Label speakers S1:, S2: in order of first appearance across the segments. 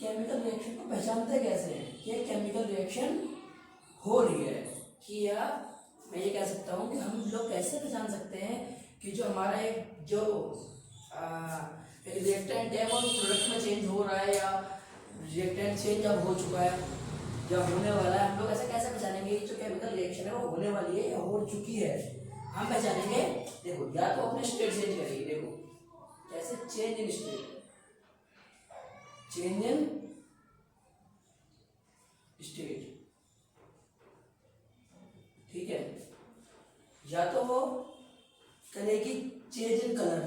S1: Chemical reaction को पहचानते कैसे हैं कि केमिकल रिएक्शन हो रही है, कि या मैं ये कह सकता हूँ कि हम लोग कैसे पहचान सकते हैं कि जो हमारा एक जो रिएक्टेंट है वो प्रोडक्ट में चेंज हो रहा है या रिएक्टेंट चेंज अब हो चुका है, जब होने वाला है। हम लोग ऐसे कैसे पहचानेंगे कि जो केमिकल रिएक्शन है वो होने वाली है या हो चुकी है? हम पहचानेंगे, देखो, या तो अपने स्टेट चेंज करेंगे। देखो कैसे, change in state, change in state, ठीक है। या तो वो करेगी change in colour,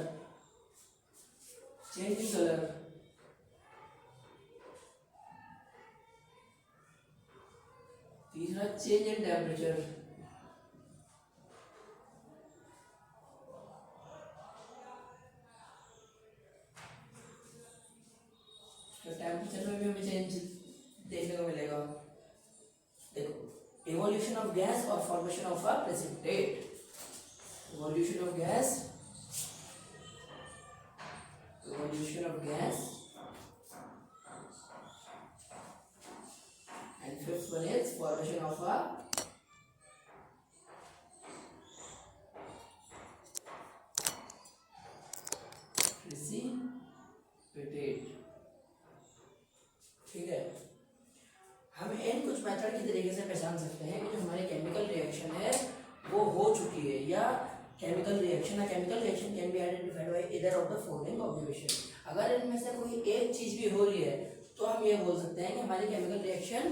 S1: change in colour, तीसरा चेंज इन टेम्परेचर, टेम्परेचर में भी हमें चेंज देखने को मिलेगा। देखो, इवोल्यूशन ऑफ गैस और formation of a precipitate, evolution of gas, evolution of gas, and fifth one is formation of a precipitate, ठीक है। हम इन कुछ मेथड की तरीके से पहचान सकते हैं कि जो हमारी केमिकल रिएक्शन है वो हो चुकी है, या chemical reaction can be identified by either of the following observation. अगर इनमें से कोई एक चीज भी हो रही है तो हम ये बोल सकते हैं कि हमारी केमिकल रिएक्शन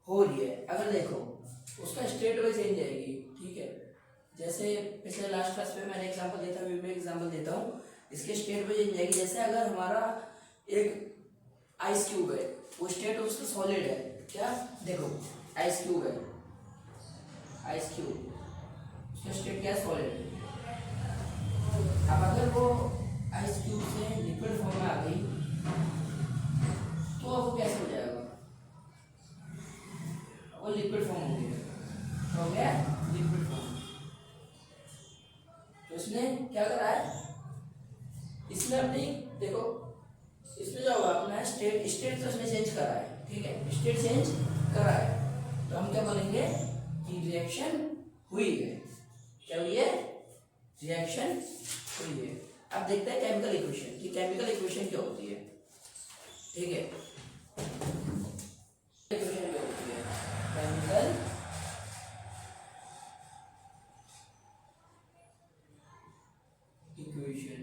S1: हो रही है। अगर देखो उसका स्टेट वाइज चेंज आएगी, ठीक है। जैसे पिछले लास्ट क्लास में मैंने एग्जांपल दिया था, अभी मैं एग्जांपल देता हूँ, इसके स्टेट वाइज चेंज आएगी। जैसे अगर हमारा एक आइस क्यूब है, वो स्टेट उसका सॉलिड है, क्या, देखो आइस क्यूब है, आइस क्यूब, उसका स्टेट क्या है, सॉलिड। अब अगर वो आइस क्यूब से लिक्विड फॉर्म में आ गई तो अब वो कैसे हो जाएगा, वो लिक्विड फॉर्म हो गया लिक्विड फॉर्म। तो इसने क्या करा है, इसने अपनी, देखो इसमें जो होगा अपना स्टेट तो इसने चेंज करा है, ठीक है, स्टेट चेंज करा है। तो हम क्या बोलेंगे कि रिएक्शन हुई है, क्या हुई है, रिएक्शन हुई है। अब देखते हैं केमिकल इक्वेशन कि केमिकल इक्वेशन क्या होती है, ठीक है। इक्वेशन क्या होती है, chemical equation.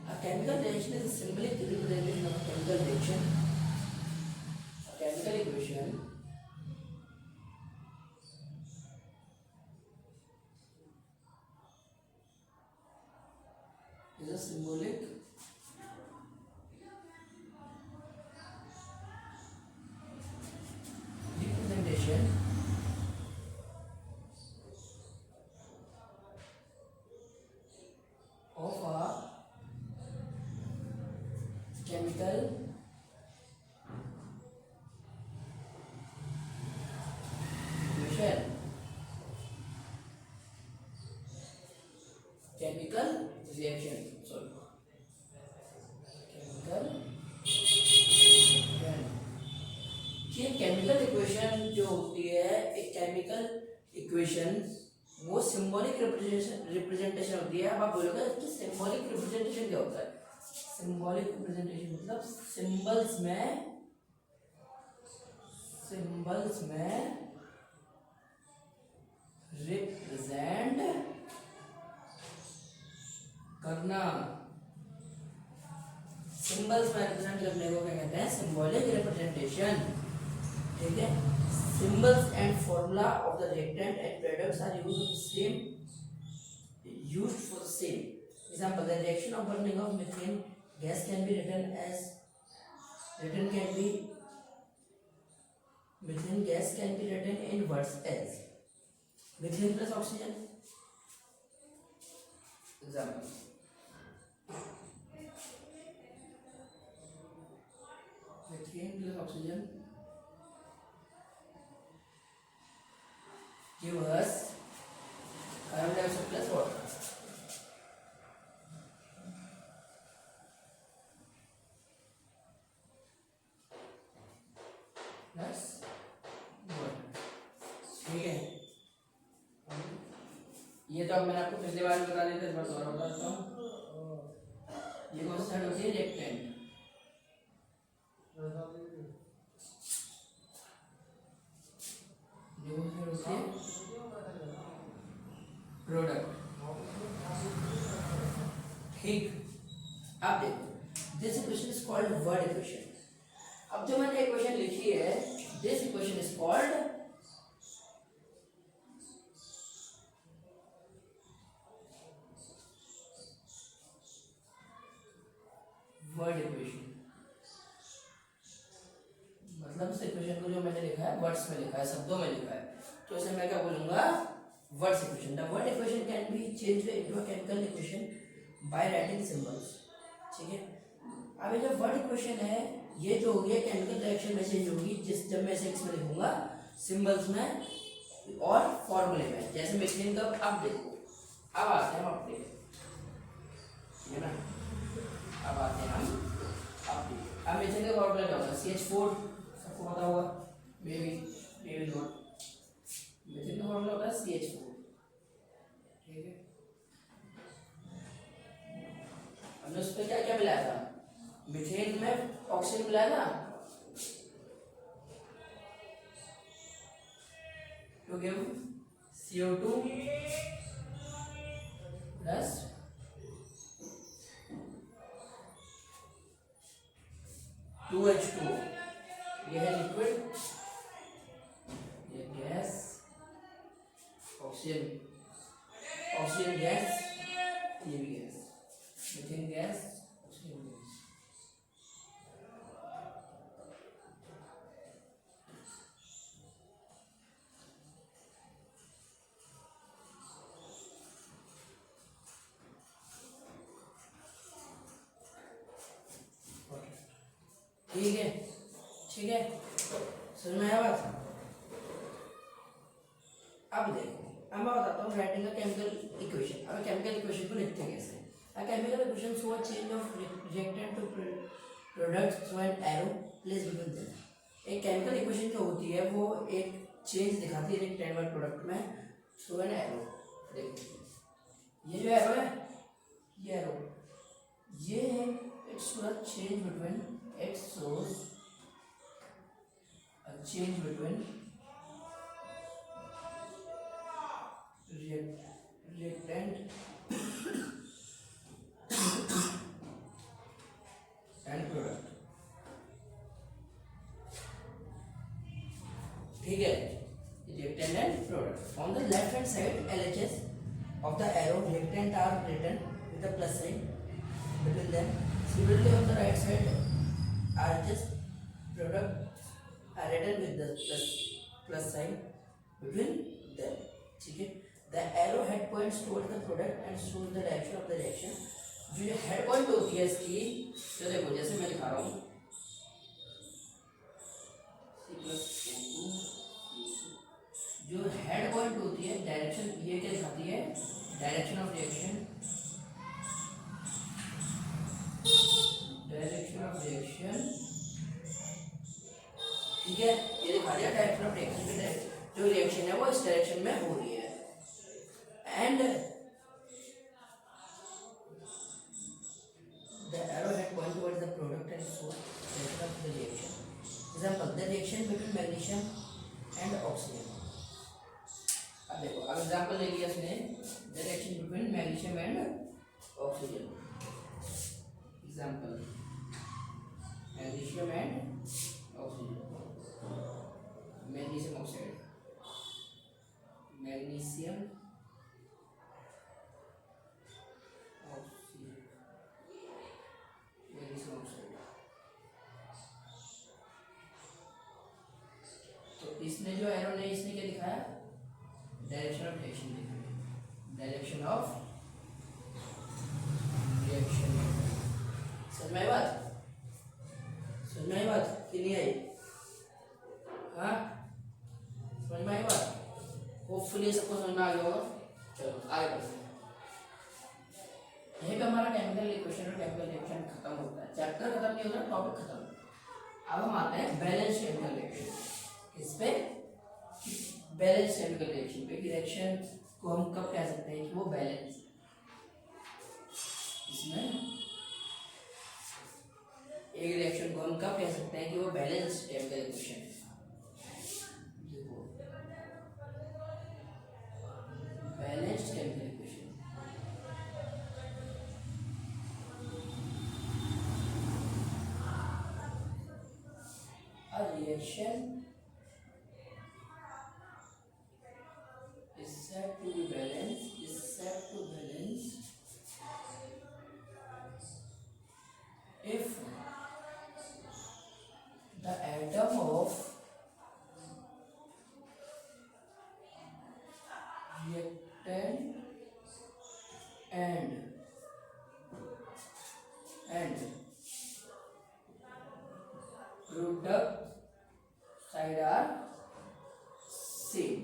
S1: A chemical reaction is a symbolic representation of a chemical reaction. A chemical equation is a symbolic representation of a chemical equation, chemical reaction, sorry, chemical reaction। ये chemical equation जो होती है, एक chemical equation वो symbolic representation होती है। अब आप बोलोगे कि सिंबॉलिक रिप्रेजेंटेशन क्या होता है, सिंबॉलिक रिप्रेजेंटेशन मतलब सिंबल्स में रिप्रेजेंट करना, सिंबल्स में रिप्रेजेंट करने को क्या कहते हैं, सिंबॉलिक रिप्रेजेंटेशन, ठीक है। Symbols and formula of the reactant and products are used for the same example, the reaction of burning of methane gas can be methane gas can be written in words as methane plus oxygen, example, methane plus oxygen give us carbon dioxide plus water। ये तो अब मैंने आपको पिछली बार बता दिया था, इस बार दोबारा बता देता हूँ। ये कौन सी साइड होती है? रिएक्टेंट। ये कौन सी साइड होती है? प्रोडक्ट। ठीक, अब देखो, this equation is called word equation. अब जो मैंने इक्वेशन लिखी है, this equation is called word equation. मतलब इस इक्वेशन को जो मैंने लिखा है वर्ड्स में लिखा है, शब्दों में लिखा है, तो इसे मैं क्या बोलूंगा? Words equation. The word equation can be changed into a chemical equation by writing symbols. ठीक है, अब ये जो वर्ड इक्वेशन है, ये जो होगी केमिकल रिएक्शन में चेंज होगी जब मैं इसे किसमें लिखूंगा? सिंबल्स में और फॉर्मूले में। जैसे मीथेन का, अब देखो, अब आते हैं हम अपने, है ना, अब आते हैं हम अपने। अब मीथेन का फॉर्मूला क्या होगा? CH4, सबको पता होगा, मे बी नॉट। मीथेन का फॉर्मूला होता है CH4। ठीक है, हमने उस पर क्या क्या मिलाया था? मीथेन में ऑक्सीजन मिलाया था to give CO2 plus H2O। ये है लिक्विड, ये गैस, ऑक्सीजन गैस, ये भी gas, methane gas, oxygen gas. ठीक है, ठीक है, समझ में आया बात? अब देखो, अब मैं बताता हूँ राइटिंग अ केमिकल इक्वेशन। अब केमिकल इक्वेशन को लिखते हैं कैसे? A chemical equation show a change of reactant to product through an arrow place between them. एक केमिकल इक्वेशन जो होती है वो एक चेंज दिखाती है रिएक्टेंट और प्रोडक्ट में थ्रू एन एरो। देखो, ये जो एरो है, ये एरो, ये है it's show a change between, it shows a change between reactant and product। ठीक है, reactant and product। On the left hand side, LHS of the arrow, reactant are written with a plus sign between them. Similarly, on the right side, RHS products are written with the plus sign between them। ठीक है, the arrow head points towards the product and shows the direction of the reaction। जो head point होती है इसकी, तो देखो जैसे मैं दिखा रहा हूँ, जो हेड पॉइंट होती है, डायरेक्शन, ये क्या दिखाती है? डायरेक्शन ऑफ रिएक्शन, ठीक है, ये दिखा दिया डायरेक्शन ऑफ रिएक्शन। जो रिएक्शन है वो इस डायरेक्शन में हो रही है। And the arrow head point towards the product and source direction of the reaction. Example, the reaction between magnesium and oxygen. अब देखो, अब एग्जांपल ले लिया इसने, the reaction between magnesium and oxygen. Example, magnesium and oxygen, magnesium oxide, magnesium oxygen, magnesium oxide. तो इसने जो arrow ने, इसने क्या दिखाया? डायरेक्शन ऑफ रिएक्शन दिखाया, डायरेक्शन ऑफ रिएक्शन। समझ में आई बात? समझ में आई बात कि नहीं आई? हाँ, समझ में आई बात? होपफुली सबको समझ में आ गया होगा। चलो आगे बढ़ते हैं। यही पे हमारा केमिकल इक्वेशन और केमिकल रिएक्शन खत्म होता है। चैप्टर खत्म नहीं होता, टॉपिक खत्म। अब हम आते हैं बैलेंस केमिकल रिएक्शन। इस पे बैलेंस केमिकल रिएक्शन पे, रिएक्शन को को हम कब कह सकते हैं कि वो बैलेंस, इसमें एक रिएक्शन को हम कब कह सकते हैं कि वो बैलेंस केमिकल इक्वेशन है। देखो balanced chemical equation, a reaction is said to be balanced, is said to balance if the atom of reactant and product side are same।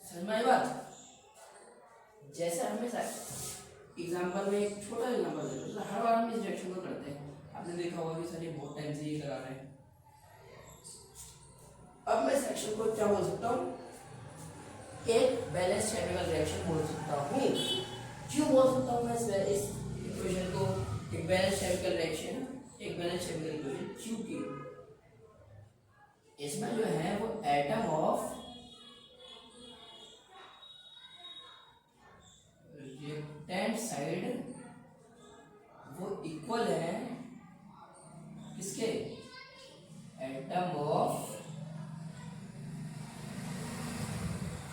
S1: समझ में आई बात? जैसे हमेशा एग्जाम्पल में एक छोटा एग्जाम्पल दे दो, हर बार हम इस रिएक्शन को करते हैं, आपने देखा होगा कि सर ये बहुत टाइम से ये करा रहे हैं। अब मैं इस रिएक्शन को क्या बोल सकता हूँ, एक बैलेंस केमिकल रिएक्शन बोल सकता हूँ। क्यों बोल सकता हूँ मैं इस इक्वेशन को एक बैलेंस केमिकल रिएक्शन, एक बैलेंस केमिकल इक्वेशन? क्योंकि इसमें जो है वो एटम ऑफ रिएक्टेंट साइड वो इक्वल है किसके, एटम ऑफ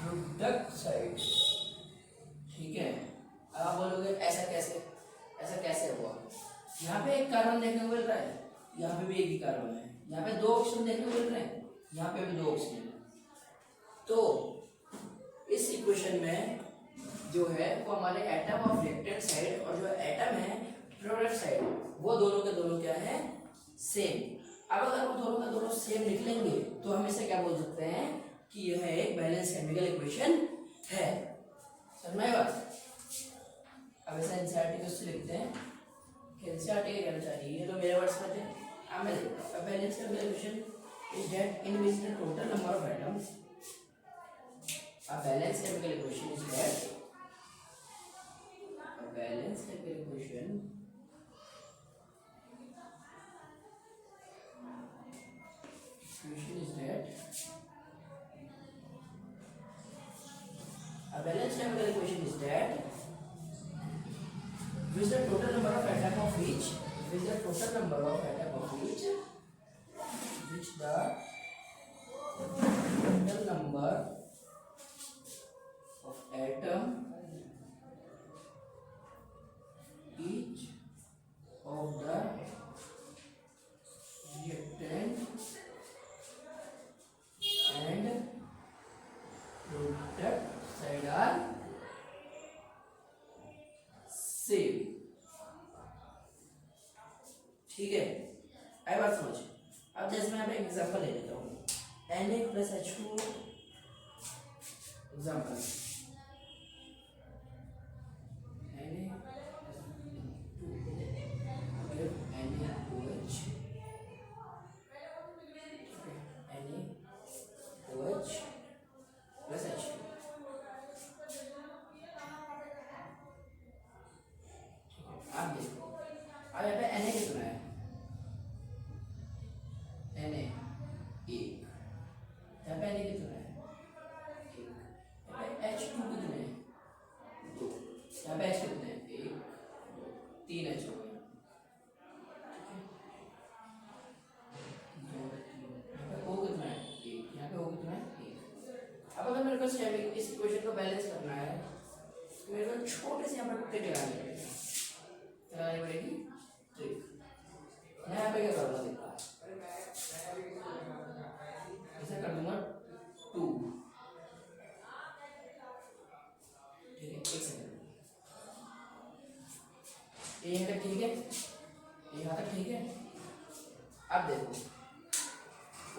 S1: प्रोडक्ट साइड। ठीक है, अब आप बोलोगे ऐसा कैसे, ऐसा कैसे हुआ? यहाँ पे एक कार्बन देखने को मिल रहा है, यहाँ पे भी एक ही कार्बन है, यहाँ पे दो ऑक्सीजन देखने को मिल रहे हैं, यहाँ पे भी दो ऑक्सीजन है। तो इस इक्वेशन में जो है वो हमारे एटम ऑफ रिएक्टेंट साइड और जो एटम है प्रोडक्ट साइड, वो दोनों के दोनों क्या है, सेम। अब अगर वो दोनों का दोनों सेम निकलेंगे तो हम इसे क्या बोल सकते हैं कि यह एक बैलेंस केमिकल इक्वेशन है। समझ में आई बात? अब ऐसा एनसीईआरटी को लिखते हैं कि एनसीईआरटी क्या कहना चाहिए, ये तो मेरे वर्ड्स में थे। अब मैं देखता हूँ, balance chemical equation is that in which the total number of atoms, a balanced chemical equation is that a balanced chemical equation is that a balanced chemical equation is that which the total number of atom of each, which the total number of atom of each, which the total number of atom each of the reactant and product side are same। ठीक है, आई बात समझ? अब जैसे मैं एक example ले लेता हूँ, Na+H2 एग्जांपल, इस इक्वेशन को बैलेंस करना है, मेरे को छोटे से यहाँ पर ट्रिक लगानी पड़ेगी। ट्रिक मैं यहाँ पे क्या करूँगा, देखा ऐसा कर दूंगा 2। ठीक है, एक सेकंड, ये यहाँ तक ठीक है, ये यहाँ तक ठीक है। अब देखो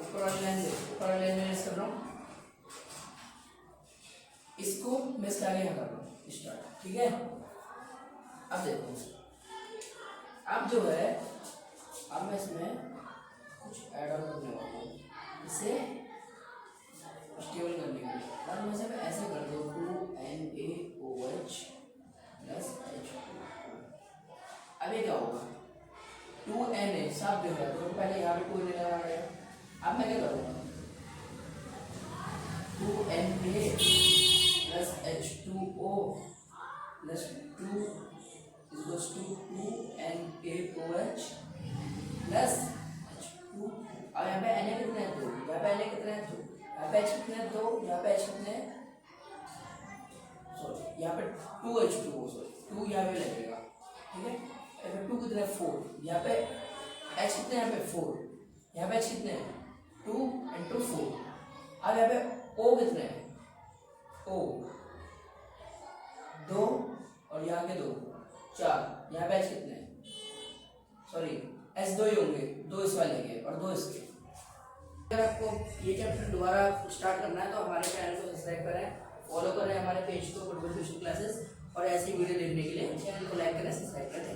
S1: ऊपर वाली लाइन, देखो ऊपर वाली लाइन में कर रहा हूँ, इसको मैं इसके आगे यहाँ कर रहा हूँ स्टार्ट। ठीक है, अब देखो, अब जो है अब मैं इसमें कुछ ऐड ऑन करने वाला हूँ, इसे स्टेबल करने के लिए। और वैसे मैं ऐसे कर दो 2NaOH प्लस H2O। अब ये क्या होगा 2Na साफ दिख रहा है तो पहले यहाँ पे 2Na लगा पड़ेगा। अब मैं क्या करूँगा 2Na plus H2O plus 2 equals to 2NaOH plus H2। अब यहाँ पे Na कितने हैं 2, यहाँ पे Na कितने हैं 2, यहाँ पे H कितने हैं 2, यहाँ पे H कितने हैं, सॉरी यहाँ पे 2H2O, सॉरी 2 यहाँ पे लगेगा, ठीक है। यहाँ पे 2 कितने हैं 4, यहाँ पे H कितने हैं, यहाँ पे 4, यहाँ पे H कितने हैं 2 and 2 4। अब यहाँ पे O कितने हैं, O 2 और यहाँ के 2 4, यहाँ पे H कितने हैं, सॉरी H 2 ही होंगे, 2 इस वाले के और 2 इसके। अगर आपको ये चैप्टर दोबारा स्टार्ट करना है तो हमारे चैनल को सब्सक्राइब करें, फॉलो करें हमारे पेज को फुटबॉल ट्यूशन क्लासेस, और ऐसी वीडियो देखने के लिए चैनल को लाइक करें, सब्सक्राइब करें।